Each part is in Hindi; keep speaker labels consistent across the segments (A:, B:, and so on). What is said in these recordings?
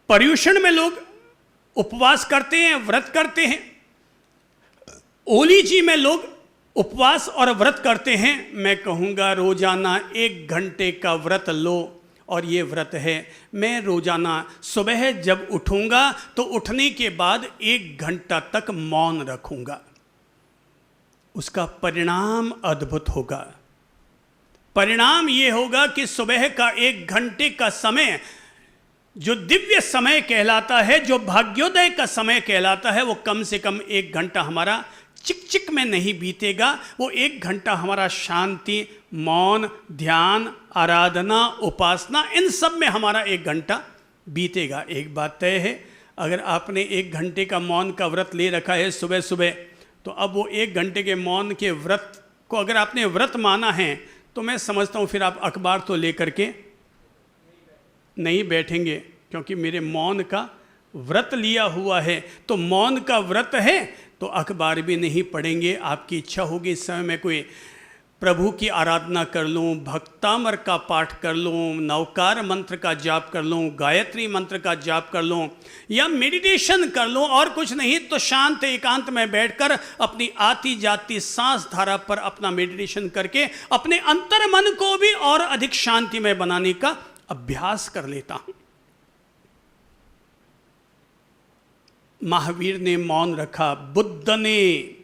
A: पर्युषण में लोग उपवास करते हैं, व्रत करते हैं। ओली जी में लोग उपवास और व्रत करते हैं। मैं कहूँगा रोजाना 1 घंटे का व्रत लो, और ये व्रत है, मैं रोजाना सुबह जब उठूँगा तो उठने के बाद 1 घंटा तक मौन रखूँगा। उसका परिणाम अद्भुत होगा। परिणाम ये होगा कि सुबह का 1 घंटे का समय जो दिव्य समय कहलाता है, जो भाग्योदय का समय कहलाता है, वो कम से कम 1 घंटा हमारा चिक चिक में नहीं बीतेगा। वो 1 घंटा हमारा शांति, मौन, ध्यान, आराधना, उपासना, इन सब में हमारा 1 घंटा बीतेगा। एक बात तय है, अगर आपने 1 घंटे का मौन का व्रत ले रखा है सुबह सुबह, तो अब वो 1 घंटे के मौन के व्रत को अगर आपने व्रत माना है, तो मैं समझता हूँ फिर आप अखबार तो लेकर के नहीं बैठेंगे, क्योंकि मेरे मौन का व्रत लिया हुआ है। तो मौन का व्रत है तो अखबार भी नहीं पढ़ेंगे। आपकी इच्छा होगी इस समय में कोई प्रभु की आराधना कर लूँ, भक्तामर का पाठ कर लूँ, नवकार मंत्र का जाप कर लूँ, गायत्री मंत्र का जाप कर लूँ, या मेडिटेशन कर लूँ, और कुछ नहीं तो शांत एकांत में बैठकर अपनी आती जाती सांस धारा पर अपना मेडिटेशन करके अपने अंतर मन को भी और अधिक शांति में बनाने का अभ्यास कर लेता हूँ। महावीर ने मौन रखा, बुद्ध ने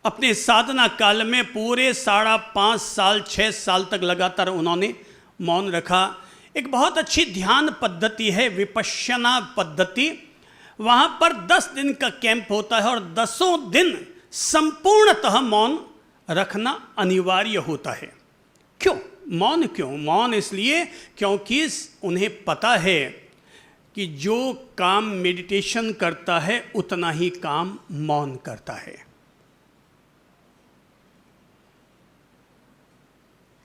A: अपने साधना काल में पूरे 5.5 साल 6 साल तक लगातार उन्होंने मौन रखा। एक बहुत अच्छी ध्यान पद्धति है विपश्यना पद्धति। वहाँ पर 10 दिन का कैंप होता है और 10 दिन संपूर्णतः मौन रखना अनिवार्य होता है। क्यों मौन? क्यों मौन? इसलिए क्योंकि उन्हें पता है कि जो काम मेडिटेशन करता है उतना ही काम मौन करता है।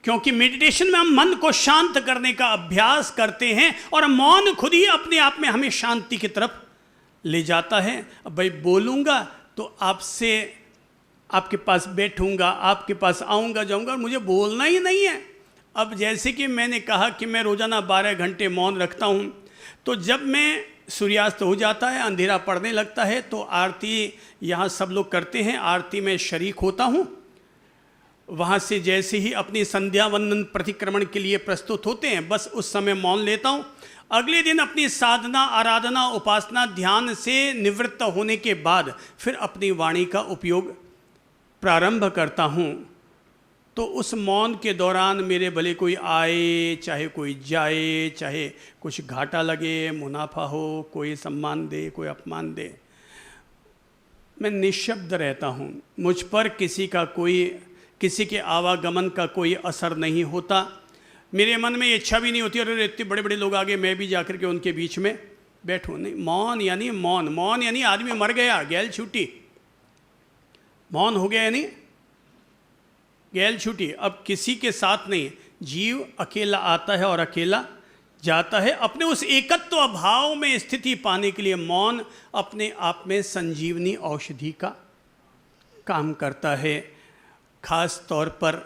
A: क्योंकि मेडिटेशन में हम मन को शांत करने का अभ्यास करते हैं, और मौन खुद ही अपने आप में हमें शांति की तरफ ले जाता है। अब भाई बोलूँगा तो आपसे, आपके पास बैठूंगा, आपके पास आऊँगा जाऊँगा, और मुझे बोलना ही नहीं है। अब जैसे कि मैंने कहा कि मैं रोज़ाना 12 घंटे मौन रखता हूँ, तो जब मैं सूर्यास्त हो जाता है, अंधेरा पड़ने लगता है, तो आरती यहाँ सब लोग करते हैं, आरती में शरीक होता हूँ। वहाँ से जैसे ही अपनी संध्या वंदन प्रतिक्रमण के लिए प्रस्तुत होते हैं, बस उस समय मौन लेता हूँ। अगले दिन अपनी साधना, आराधना, उपासना, ध्यान से निवृत्त होने के बाद फिर अपनी वाणी का उपयोग प्रारंभ करता हूँ। तो उस मौन के दौरान मेरे भले कोई आए, चाहे कोई जाए, चाहे कुछ घाटा लगे, मुनाफा हो, कोई सम्मान दे, कोई अपमान दे, मैं निःशब्द रहता हूँ। मुझ पर किसी के आवागमन का कोई असर नहीं होता। मेरे मन में इच्छा भी नहीं होती और इतने बड़े बड़े लोग आगे मैं भी जाकर के उनके बीच में बैठूँ। नहीं, मौन यानी मौन। मौन यानी आदमी मर गया, गैल छूटी। मौन हो गया यानी गैल छूटी। अब किसी के साथ नहीं, जीव अकेला आता है और अकेला जाता है। अपने उस एकत्व अभाव में स्थिति पाने के लिए मौन अपने आप में संजीवनी औषधि का काम करता है। खास तौर पर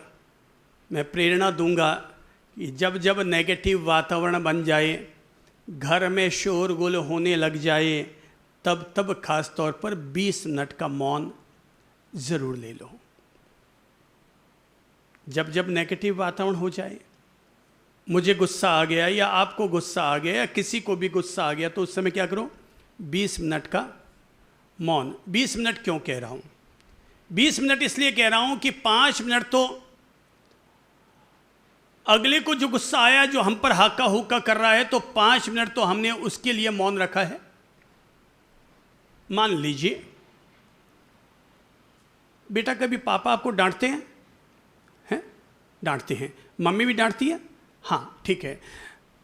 A: मैं प्रेरणा दूंगा कि जब जब नेगेटिव वातावरण बन जाए, घर में शोरगुल होने लग जाए, तब तब खास तौर पर 20 मिनट का मौन ज़रूर ले लो। जब जब नेगेटिव वातावरण हो जाए, मुझे गुस्सा आ गया या आपको गुस्सा आ गया या किसी को भी गुस्सा आ गया, तो उस समय क्या करो? 20 मिनट का मौन। 20 मिनट क्यों कह रहा हूँ? 20 मिनट इसलिए कह रहा हूँ कि 5 मिनट तो अगले को जो गुस्सा आया, जो हम पर हाका हुक्का कर रहा है, तो 5 मिनट तो हमने उसके लिए मौन रखा है। मान लीजिए बेटा, कभी पापा आपको डांटते हैं? डांटते हैं। मम्मी भी डांटती है? हाँ ठीक है।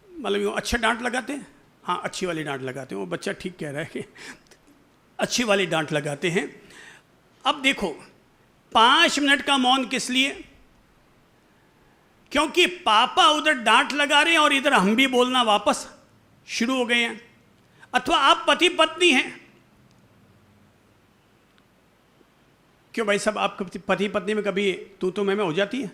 A: मतलब यूँ अच्छा डांट लगाते हैं? हाँ अच्छी वाली डांट लगाते हैं। वो बच्चा ठीक कह रहा है कि अच्छी वाली डांट लगाते हैं। अब देखो, 5 मिनट का मौन किस लिए? क्योंकि पापा उधर डांट लगा रहे हैं और इधर हम भी बोलना वापस शुरू हो गए हैं। अथवा आप पति पत्नी हैं। क्यों भाई साहब, आप पति पत्नी में कभी तू तो मैं हो जाती है?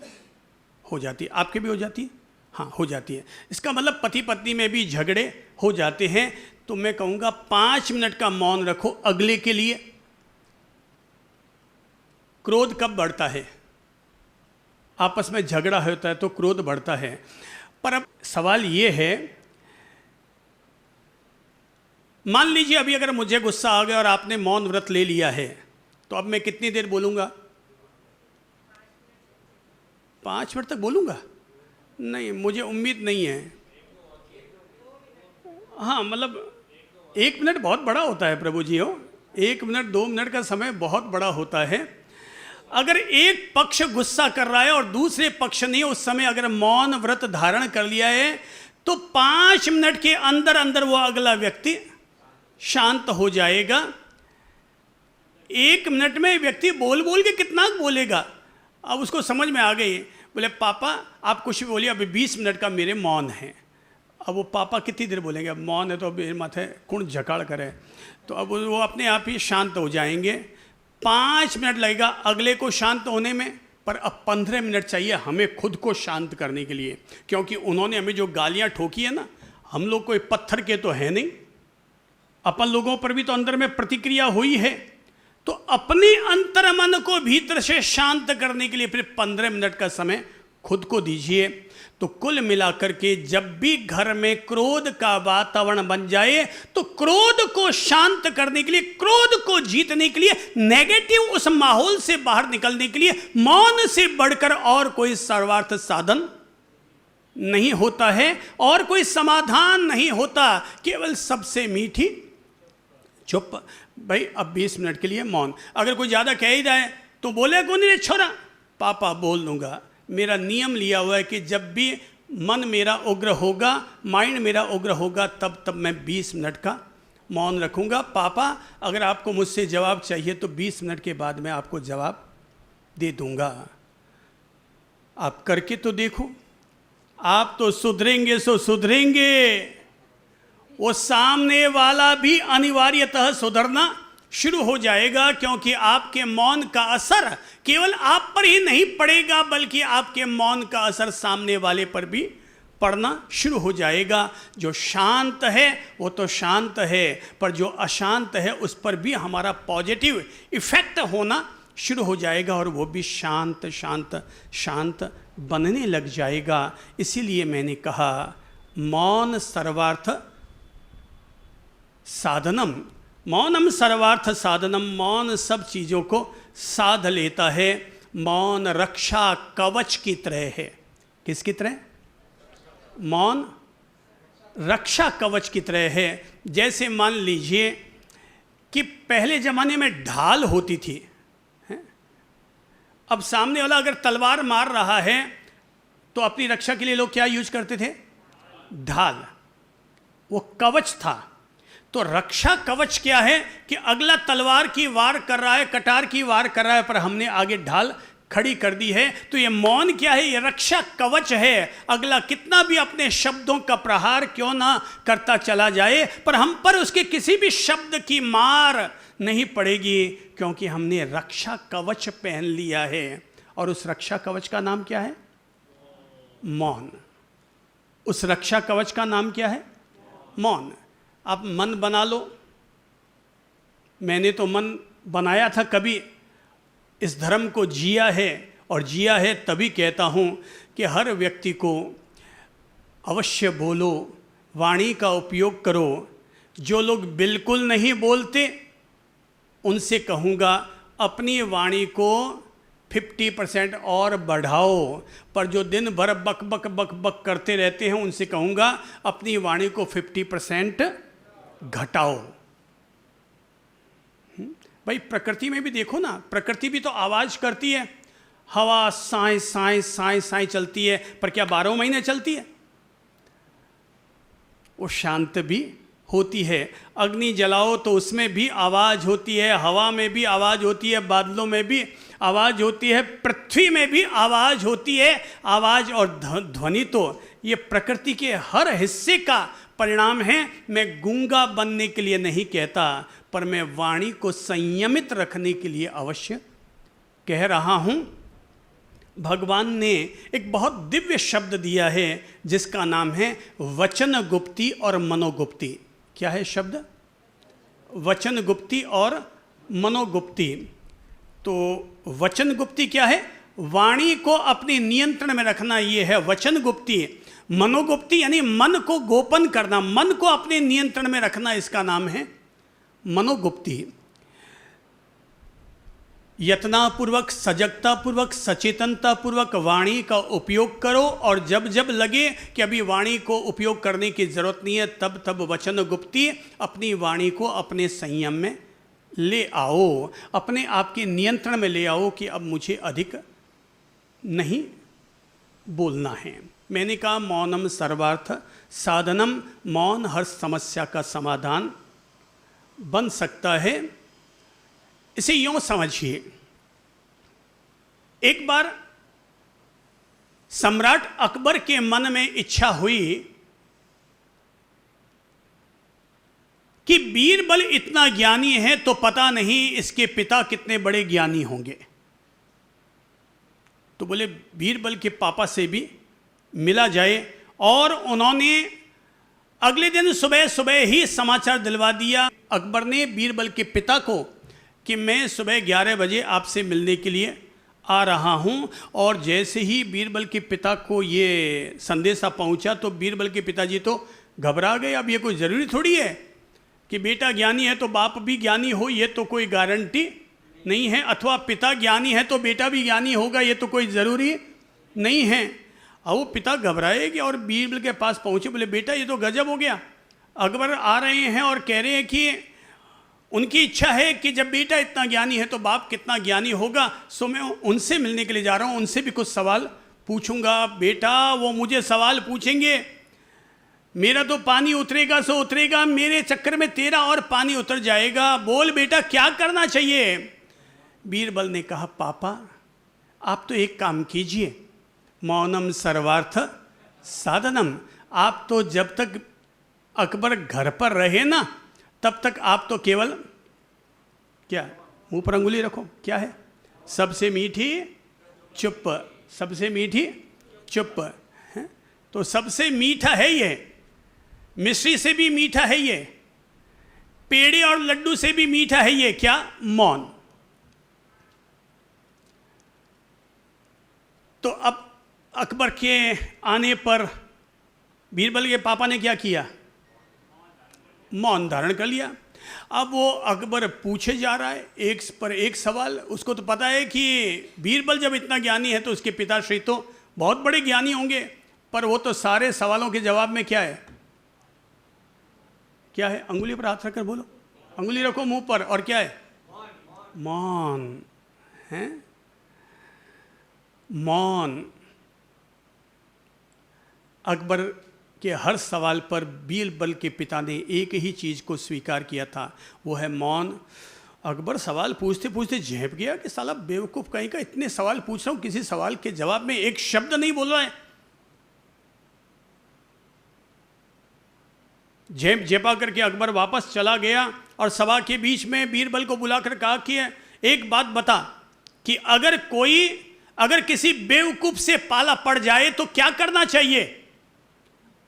A: हो जाती है। आपके भी हो जाती है? हाँ हो जाती है। इसका मतलब पति पत्नी में भी झगड़े हो जाते हैं, तो मैं कहूँगा 5 मिनट का मौन रखो अगले के लिए। क्रोध कब बढ़ता है? आपस में झगड़ा होता है तो क्रोध बढ़ता है। पर अब सवाल ये है, मान लीजिए अभी अगर मुझे गुस्सा आ गया और आपने मौन व्रत ले लिया है, तो अब मैं कितनी देर बोलूँगा? 5 मिनट तक बोलूँगा? नहीं, मुझे उम्मीद नहीं है। हाँ मतलब 1 मिनट बहुत बड़ा होता है प्रभु जी हो, 1 मिनट 2 मिनट का समय बहुत बड़ा होता है। अगर एक पक्ष गुस्सा कर रहा है और दूसरे पक्ष ने उस समय अगर मौन व्रत धारण कर लिया है, तो 5 मिनट के अंदर अंदर वो अगला व्यक्ति शांत हो जाएगा। 1 मिनट में व्यक्ति बोल बोल के कितना बोलेगा? अब उसको समझ में आ गई, बोले पापा आप कुछ भी बोलिए, अभी 20 मिनट का मेरे मौन है। अब वो पापा कितनी देर बोलेंगे? अब मौन है तो अब माथे कुण झकाड़ करे, तो अब वो अपने आप ही शांत हो जाएंगे। 5 मिनट लगेगा अगले को शांत होने में, पर अब 15 मिनट चाहिए हमें खुद को शांत करने के लिए, क्योंकि उन्होंने हमें जो गालियां ठोकी है ना, हम लोग कोई पत्थर के तो है नहीं, अपन लोगों पर भी तो अंदर में प्रतिक्रिया हुई है। तो अपने अंतर मन को भीतर से शांत करने के लिए फिर 15 मिनट का समय खुद को दीजिए। तो कुल मिलाकर के जब भी घर में क्रोध का वातावरण बन जाए, तो क्रोध को शांत करने के लिए, क्रोध को जीतने के लिए, नेगेटिव उस माहौल से बाहर निकलने के लिए मौन से बढ़कर और कोई सर्वार्थ साधन नहीं होता है, और कोई समाधान नहीं होता। केवल सबसे मीठी चुप। भाई अब 20 मिनट के लिए मौन। अगर कोई ज़्यादा कह ही जाए तो बोले कौन रे छोरा, पापा बोल दूंगा। मेरा नियम लिया हुआ है कि जब भी मन मेरा उग्र होगा, माइंड मेरा उग्र होगा, तब मैं 20 मिनट का मौन रखूंगा। पापा अगर आपको मुझसे जवाब चाहिए तो 20 मिनट के बाद मैं आपको जवाब दे दूंगा। आप करके तो देखो, आप तो सुधरेंगे सो सुधरेंगे, वो सामने वाला भी अनिवार्यतः सुधरना शुरू हो जाएगा, क्योंकि आपके मौन का असर केवल आप पर ही नहीं पड़ेगा, बल्कि आपके मौन का असर सामने वाले पर भी पड़ना शुरू हो जाएगा। जो शांत है वो तो शांत है, पर जो अशांत है उस पर भी हमारा पॉजिटिव इफेक्ट होना शुरू हो जाएगा, और वो भी शांत शांत शांत बनने लग जाएगा। इसीलिए मैंने कहा मौन सर्वार्थ साधनम, मौनम सर्वार्थ साधनम। मौन सब चीज़ों को साध लेता है। मौन रक्षा कवच की तरह है। किसकी तरह? मौन रक्षा कवच की तरह है। जैसे मान लीजिए कि पहले ज़माने में ढाल होती थी, अब सामने वाला अगर तलवार मार रहा है तो अपनी रक्षा के लिए लोग क्या यूज करते थे? ढाल। वो कवच था। तो रक्षा कवच क्या है कि अगला तलवार की वार कर रहा है, कटार की वार कर रहा है, पर हमने आगे ढाल खड़ी कर दी है। तो ये मौन क्या है? ये रक्षा कवच है। अगला कितना भी अपने शब्दों का प्रहार क्यों ना करता चला जाए, पर हम पर उसके किसी भी शब्द की मार नहीं पड़ेगी, क्योंकि हमने रक्षा कवच पहन लिया है। और उस रक्षा कवच का नाम क्या है? मौन। उस रक्षा कवच का नाम क्या है? मौन। आप मन बना लो। मैंने तो मन बनाया था, कभी इस धर्म को जिया है, और जिया है तभी कहता हूँ कि हर व्यक्ति को अवश्य बोलो, वाणी का उपयोग करो। जो लोग बिल्कुल नहीं बोलते उनसे कहूँगा अपनी वाणी को 50% और बढ़ाओ, पर जो दिन भर बक बक बक बक करते रहते हैं उनसे कहूँगा अपनी वाणी को 50% घटाओ। भाई प्रकृति में भी देखो ना, प्रकृति भी तो आवाज़ करती है। हवा साए साए साए साए चलती है, पर क्या 12 महीने चलती है? वो शांत भी होती है। अग्नि जलाओ तो उसमें भी आवाज़ होती है, हवा में भी आवाज़ होती है, बादलों में भी आवाज़ होती है, पृथ्वी में भी आवाज़ होती है। आवाज़ और ध्वनि तो ये प्रकृति के हर हिस्से का परिणाम है। मैं गूंगा बनने के लिए नहीं कहता, पर मैं वाणी को संयमित रखने के लिए अवश्य कह रहा हूँ। भगवान ने एक बहुत दिव्य शब्द दिया है जिसका नाम है वचन गुप्ती और मनोगुप्ती। क्या है शब्द? वचन गुप्ती और मनोगुप्ती। तो वचन गुप्ती क्या है? वाणी को अपने नियंत्रण में रखना, ये है वचन गुप्ती। मनोगुप्ती यानी मन को गोपन करना, मन को अपने नियंत्रण में रखना, इसका नाम है मनोगुप्ती। यत्नापूर्वक, सजगतापूर्वक, सचेतनतापूर्वक वाणी का उपयोग करो, और जब जब लगे कि अभी वाणी को उपयोग करने की जरूरत नहीं है, तब तब वचन गुप्ती, अपनी वाणी को अपने संयम में ले आओ, अपने आप के नियंत्रण में ले आओ कि अब मुझे अधिक नहीं बोलना है। मैंने कहा मौनम सर्वार्थ साधनम, मौन हर समस्या का समाधान बन सकता है। इसे यूं समझिए, एक बार सम्राट अकबर के मन में इच्छा हुई कि बीरबल इतना ज्ञानी है तो पता नहीं इसके पिता कितने बड़े ज्ञानी होंगे। तो बोले बीरबल के पापा से भी मिला जाए, और उन्होंने अगले दिन सुबह सुबह ही समाचार दिलवा दिया अकबर ने बीरबल के पिता को कि मैं सुबह 11 बजे आपसे मिलने के लिए आ रहा हूं। और जैसे ही बीरबल के पिता को ये संदेशा पहुंचा तो बीरबल के पिताजी तो घबरा गए। अब ये कोई ज़रूरी थोड़ी है कि बेटा ज्ञानी है तो बाप भी ज्ञानी हो, ये तो कोई गारंटी नहीं है, अथवा पिता ज्ञानी है तो बेटा भी ज्ञानी होगा, ये तो कोई ज़रूरी नहीं है। अब वो पिता घबराएगी और बीरबल के पास पहुँचे, बोले बेटा ये तो गजब हो गया, अकबर आ रहे हैं और कह रहे हैं कि उनकी इच्छा है कि जब बेटा इतना ज्ञानी है तो बाप कितना ज्ञानी होगा। सो मैं उनसे मिलने के लिए जा रहा हूँ, उनसे भी कुछ सवाल पूछूंगा। बेटा वो मुझे सवाल पूछेंगे, मेरा तो पानी उतरेगा सो उतरेगा, मेरे चक्कर में तेरा और पानी उतर जाएगा। बोल बेटा क्या करना चाहिए? बीरबल ने कहा पापा आप तो एक काम कीजिए, मौनम सर्वार्थ साधनम। आप तो जब तक अकबर घर पर रहे ना तब तक आप तो केवल क्या, मुंह पर अंगुली रखो, क्या है? सबसे मीठी चुप, सबसे मीठी चुप है। तो सबसे मीठा है ये, मिश्री से भी मीठा है ये, पेड़े और लड्डू से भी मीठा है ये, क्या? मौन। तो अब अकबर के आने पर बीरबल के पापा ने क्या किया? मौन धारण कर लिया। अब वो अकबर पूछे जा रहा है एक पर एक सवाल। उसको तो पता है कि बीरबल जब इतना ज्ञानी है तो उसके पिताश्री तो बहुत बड़े ज्ञानी होंगे, पर वो तो सारे सवालों के जवाब में क्या है? क्या है? अंगुली पर हाथ रखकर बोलो, अंगुली रखो मुंह पर, और क्या है? मौन है, मौन। अकबर के हर सवाल पर बीरबल के पिता ने एक ही चीज़ को स्वीकार किया था, वो है मौन। अकबर सवाल पूछते पूछते झेप गया कि साला बेवकूफ़ कहीं का, इतने सवाल पूछ रहा हूँ, किसी सवाल के जवाब में एक शब्द नहीं बोल रहा है। झेप झेपा करके अकबर वापस चला गया और सभा के बीच में बीरबल को बुलाकर कहा कि एक बात बता कि अगर किसी बेवकूफ़ से पाला पड़ जाए तो क्या करना चाहिए?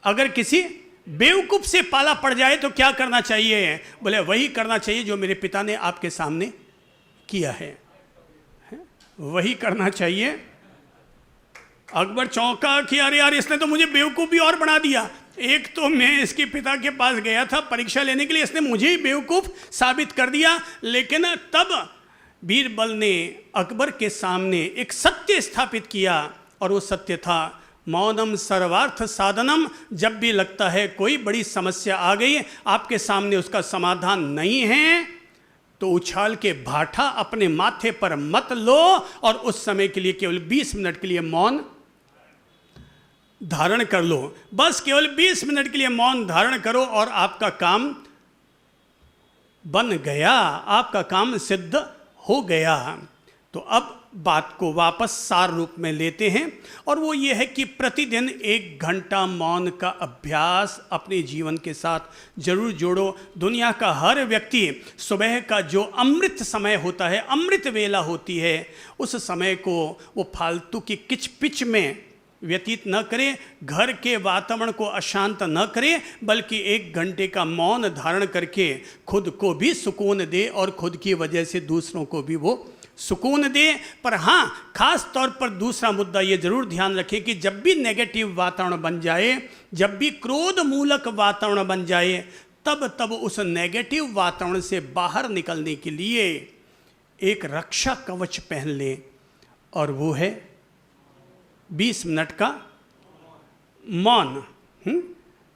A: अगर किसी बेवकूफ़ से पाला पड़ जाए तो क्या करना चाहिए? बोले वही करना चाहिए जो मेरे पिता ने आपके सामने किया है, वही करना चाहिए। अकबर चौंका कि अरे यार इसने तो मुझे बेवकूफ़ भी और बना दिया। एक तो मैं इसके पिता के पास गया था परीक्षा लेने के लिए, इसने मुझे ही बेवकूफ़ साबित कर दिया। लेकिन तब बीरबल ने अकबर के सामने एक सत्य स्थापित किया, और वो सत्य था मौनम सर्वार्थ साधनम। जब भी लगता है कोई बड़ी समस्या आ गई, आपके सामने उसका समाधान नहीं है, तो उछाल के भाठा अपने माथे पर मत लो, और उस समय के लिए केवल 20 मिनट के लिए मौन धारण कर लो। बस केवल 20 मिनट के लिए मौन धारण करो और आपका काम बन गया, आपका काम सिद्ध हो गया। तो अब बात को वापस सार रूप में लेते हैं, और वो ये है कि प्रतिदिन 1 घंटा मौन का अभ्यास अपने जीवन के साथ जरूर जोड़ो। दुनिया का हर व्यक्ति सुबह का जो अमृत समय होता है, अमृत वेला होती है, उस समय को वो फालतू की किचपिच में व्यतीत न करें, घर के वातावरण को अशांत न करें, बल्कि 1 घंटे का मौन धारण करके खुद को भी सुकून दे और खुद की वजह से दूसरों को भी वो सुकून दे। पर हाँ, खास तौर पर दूसरा मुद्दा ये जरूर ध्यान रखें कि जब भी नेगेटिव वातावरण बन जाए, जब भी क्रोध मूलक वातावरण बन जाए, तब उस नेगेटिव वातावरण से बाहर निकलने के लिए एक रक्षा कवच पहन लें, और वो है 20 मिनट का मौन।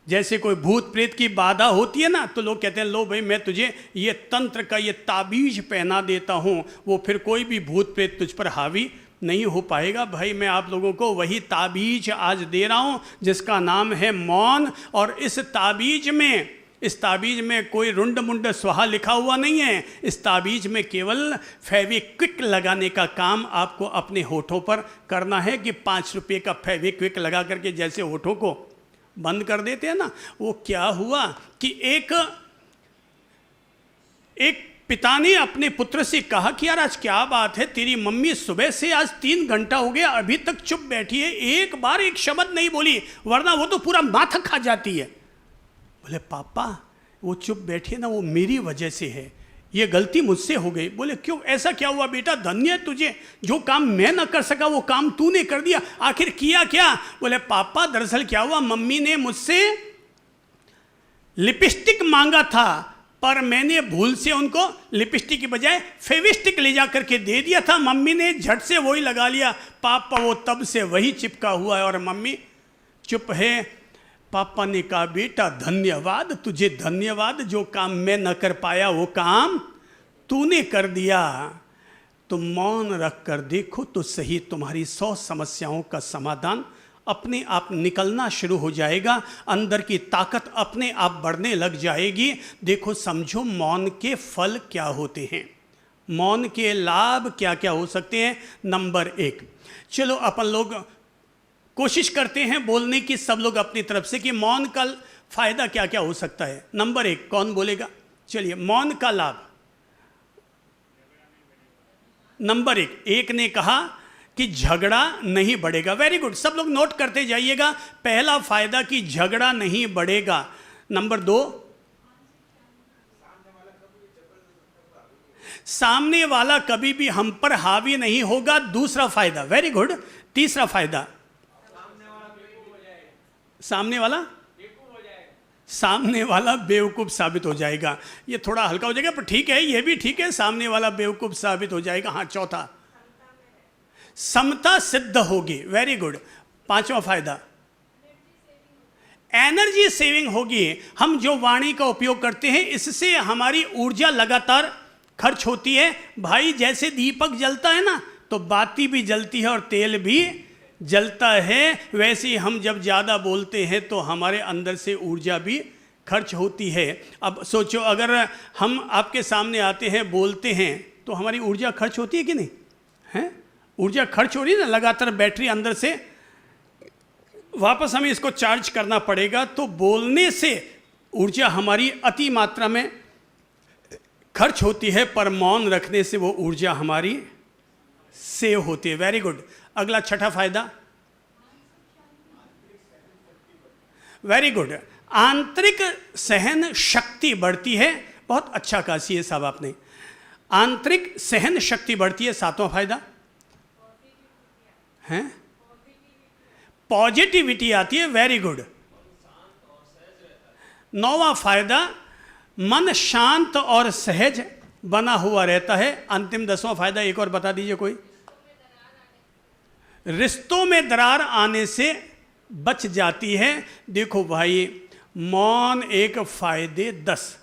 A: जैसे कोई भूत प्रेत की बाधा होती है ना, तो लोग कहते हैं लो भाई मैं तुझे ये तंत्र का ये ताबीज पहना देता हूँ, वो फिर कोई भी भूत प्रेत तुझ पर हावी नहीं हो पाएगा। भाई मैं आप लोगों को वही ताबीज आज दे रहा हूँ जिसका नाम है मौन, और इस ताबीज में कोई रुंड मुंड स्वाहा लिखा हुआ नहीं है। इस ताबीज में केवल फेविक्विक लगाने का काम आपको अपने होठों पर करना है कि 5 रुपये का फेविक्विक लगा करके जैसे होठों को बंद कर देते हैं ना, वो क्या हुआ कि एक पिता ने अपने पुत्र से कहा कि यार आज क्या बात है, तेरी मम्मी सुबह से आज 3 घंटा हो गया अभी तक चुप बैठी है, एक बार एक शब्द नहीं बोली, वरना वो तो पूरा माथा खा जाती है। बोले पापा वो चुप बैठी है ना, वो मेरी वजह से है, ये गलती मुझसे हो गई। बोले क्यों, ऐसा क्या हुआ बेटा, धन्य है तुझे, जो काम मैं ना कर सका वो काम तूने कर दिया, आखिर किया क्या। बोले पापा दरअसल क्या हुआ, मम्मी ने मुझसे लिपस्टिक मांगा था, पर मैंने भूल से उनको लिपस्टिक की बजाय फेविस्टिक ले जा करके दे दिया था, मम्मी ने झट से वही लगा लिया। पापा वो तब से वही चिपका हुआ है और मम्मी चुप है। पापा ने कहा बेटा धन्यवाद तुझे, धन्यवाद, जो काम मैं न कर पाया वो काम तूने कर दिया। तुम मौन रख कर देखो तो सही, तुम्हारी 100 समस्याओं का समाधान अपने आप निकलना शुरू हो जाएगा, अंदर की ताकत अपने आप बढ़ने लग जाएगी। देखो समझो मौन के फल क्या होते हैं, मौन के लाभ क्या क्या हो सकते हैं। नंबर 1, चलो अपन लोग कोशिश करते हैं बोलने की सब लोग अपनी तरफ से कि मौन का फायदा क्या क्या हो सकता है। नंबर 1 कौन बोलेगा, चलिए मौन का लाभ। नंबर 1 ने कहा कि झगड़ा नहीं बढ़ेगा। वेरी गुड, सब लोग नोट करते जाइएगा। पहला फायदा कि झगड़ा नहीं बढ़ेगा। नंबर 2, सामने वाला कभी भी हम पर हावी नहीं होगा। दूसरा फायदा, वेरी गुड। तीसरा फायदा, सामने वाला बेवकूफ़ साबित हो जाएगा। ये थोड़ा हल्का हो जाएगा पर ठीक है, ये भी ठीक है, सामने वाला बेवकूफ़ साबित हो जाएगा। हाँ, चौथा, समता सिद्ध होगी। Very good. 5वां फायदा, एनर्जी सेविंग होगी। हम जो वाणी का उपयोग करते हैं इससे हमारी ऊर्जा लगातार खर्च होती है। भाई जैसे दीपक जलता है ना, तो बाती भी जलती है और तेल भी जलता है, वैसे ही हम जब ज़्यादा बोलते हैं तो हमारे अंदर से ऊर्जा भी खर्च होती है। अब सोचो अगर हम आपके सामने आते हैं बोलते हैं तो हमारी ऊर्जा खर्च होती है कि नहीं है? ऊर्जा खर्च हो रही है ना, लगातार बैटरी अंदर से वापस हमें इसको चार्ज करना पड़ेगा। तो बोलने से ऊर्जा हमारी अति मात्रा में खर्च होती है, पर मौन रखने से वो ऊर्जा हमारी सेव होती है। Very good. अगला छठा फायदा, वेरी गुड, आंतरिक सहन शक्ति बढ़ती है। बहुत अच्छा कहा सीए साहब आपने, आंतरिक सहन शक्ति बढ़ती है। 7वां फायदा है पॉजिटिविटी आती है। Very good. 9वां फायदा, मन शांत और सहज बना हुआ रहता है। अंतिम 10वां फायदा एक और बता दीजिए कोई। रिश्तों में दरार आने से बच जाती है। देखो भाई, मौन एक फायदे 10।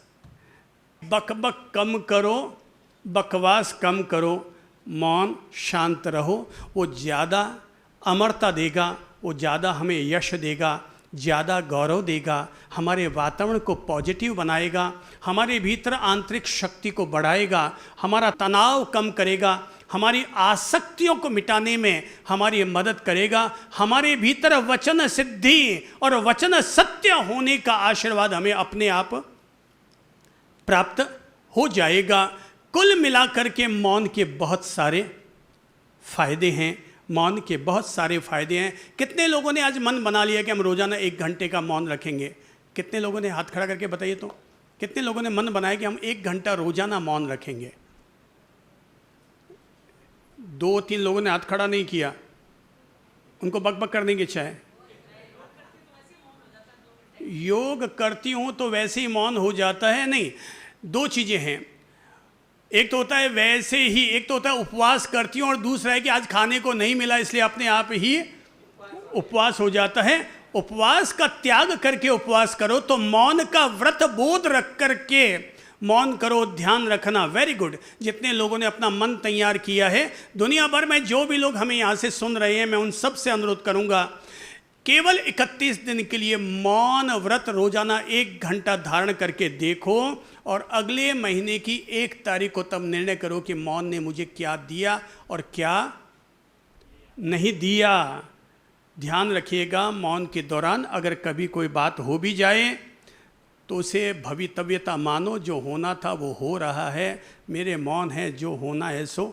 A: बकबक कम करो, बकवास कम करो, मौन शांत रहो, वो ज़्यादा अमरता देगा, वो ज़्यादा हमें यश देगा। ज़्यादा गौरव देगा, हमारे वातावरण को पॉजिटिव बनाएगा, हमारे भीतर आंतरिक शक्ति को बढ़ाएगा, हमारा तनाव कम करेगा, हमारी आसक्तियों को मिटाने में हमारी मदद करेगा, हमारे भीतर वचन सिद्धि और वचन सत्य होने का आशीर्वाद हमें अपने आप प्राप्त हो जाएगा। कुल मिलाकर के मौन के बहुत सारे फायदे हैं, मौन के बहुत सारे फायदे हैं। कितने लोगों ने आज मन बना लिया कि हम रोजाना 1 घंटे का मौन रखेंगे? कितने लोगों ने हाथ खड़ा करके बताइए तो, कितने लोगों ने मन बनाया कि हम 1 घंटा रोजाना मौन रखेंगे? 2-3 लोगों ने हाथ खड़ा नहीं किया, उनको बकबक करने की इच्छा है। योग करती हूं तो वैसे ही मौन हो जाता है? नहीं, 2 चीजें हैं। एक तो होता है वैसे ही, एक तो होता है उपवास करती हूँ, और दूसरा है कि आज खाने को नहीं मिला इसलिए अपने आप ही उपवास हो जाता है। उपवास का त्याग करके उपवास करो तो मौन का व्रत बोध रख करके मौन करो, ध्यान रखना। Very good. जितने लोगों ने अपना मन तैयार किया है, दुनिया भर में जो भी लोग हमें यहाँ से सुन रहे हैं, मैं उन सब से अनुरोध करूँगा, केवल 31 दिन के लिए मौन व्रत रोजाना 1 घंटा धारण करके देखो, और अगले महीने की 1 तारीख को तब निर्णय करो कि मौन ने मुझे क्या दिया और क्या नहीं दिया। ध्यान रखिएगा, मौन के दौरान अगर कभी कोई बात हो भी जाए तो उसे भवितव्यता मानो, जो होना था वो हो रहा है, मेरे मौन है, जो होना है सो